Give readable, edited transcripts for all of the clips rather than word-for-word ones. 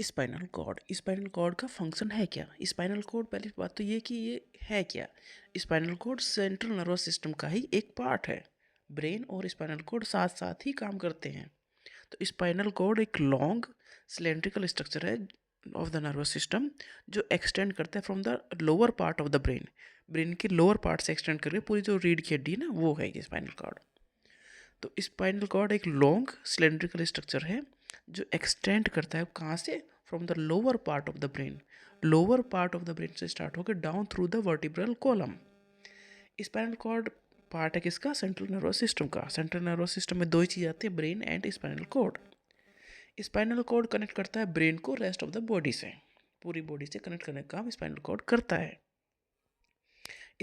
Spinal cord का function है क्या? स्पाइनल कॉर्ड, पहली बात तो ये कि ये है क्या? Spinal cord central nervous system का ही एक पार्ट है। ब्रेन और स्पाइनल कॉर्ड साथ साथ ही काम करते हैं। तो स्पाइनल कॉर्ड एक लॉन्ग सिलेंड्रिकल स्ट्रक्चर है ऑफ द नर्वस सिस्टम, जो एक्सटेंड करता है from the lower part of the brain. Brain के लोअर पार्ट से एक्सटेंड करके पूरी जो रीढ़ की हड्डी है ना, वो है ये स्पाइनल कॉर्ड। तो स्पाइनल कॉर्ड एक लॉन्ग सिलेंड्रिकल स्ट्रक्चर है जो एक्सटेंड करता है कहाँ से? From the lower part of the brain. Lower part of the brain से स्टार्ट होकर down through the vertebral column. Spinal cord part है किसका? सेंट्रल नर्वस सिस्टम का। सेंट्रल नर्वस सिस्टम में दो ही चीज़ आती है, brain and spinal cord. Spinal cord connect करता है ब्रेन को रेस्ट ऑफ द बॉडी से। पूरी बॉडी से कनेक्ट करने का काम स्पाइनल कॉर्ड करता है।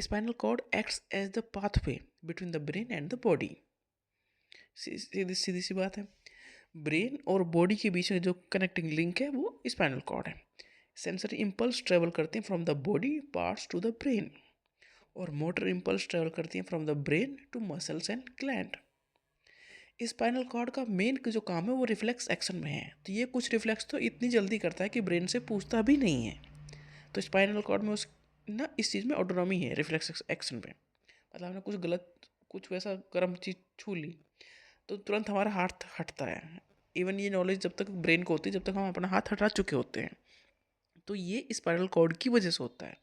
Spinal cord acts as the pathway between the brain and the body. सीधी सीधी सी बात है, ब्रेन और बॉडी के बीच में जो कनेक्टिंग लिंक है वो स्पाइनल कॉर्ड है। सेंसरी इम्पल्स ट्रेवल करते हैं from the body parts to the brain, और मोटर इम्पल्स ट्रेवल करती हैं from the brain to muscles and gland. Spinal cord का मेन जो काम है वो रिफ्लेक्स एक्शन में है। तो ये कुछ रिफ्लेक्स तो इतनी जल्दी करता है कि ब्रेन से पूछता भी नहीं है। तो स्पाइनल कॉर्ड में उस ना इस चीज़ में ऑटोनॉमी है रिफ्लेक्स एक्शन में। मतलब हमने कुछ गलत, कुछ वैसा गर्म चीज़ छू ली तो तुरंत हमारा हाथ हटता है। इवन ये नॉलेज जब तक ब्रेन को होती है, जब तक हम अपना हाथ हटा चुके होते हैं। तो ये स्पाइनल कॉर्ड की वजह से होता है।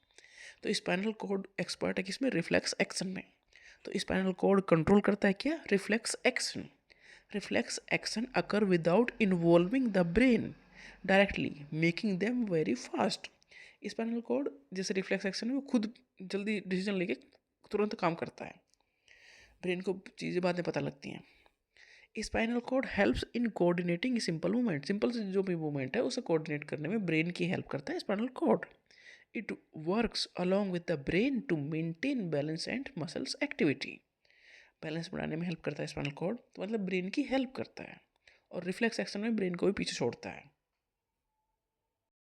तो स्पाइनल कॉर्ड एक्सपर्ट है किसमें? रिफ्लेक्स एक्शन में। तो स्पाइनल कॉर्ड कंट्रोल करता है क्या? Reflex action. Reflex action occur without involving the brain directly, making them very fast. Spinal cord जैसे रिफ्लेक्स एक्शन है वो खुद जल्दी डिसीजन लेके तुरंत काम करता है, ब्रेन को चीज़ें बाद में पता लगती हैं। Spinal cord helps in coordinating simple movement. Simple से जो भी मूवमेंट है उसे कोऑर्डिनेट करने में ब्रेन की हेल्प करता है spinal cord. It works along with the brain to maintain balance and muscles activity. Balance बढ़ाने में हेल्प करता है स्पाइनल कॉर्ड, तो मतलब ब्रेन की हेल्प करता है। और रिफ्लेक्स एक्शन में ब्रेन को भी पीछे छोड़ता है।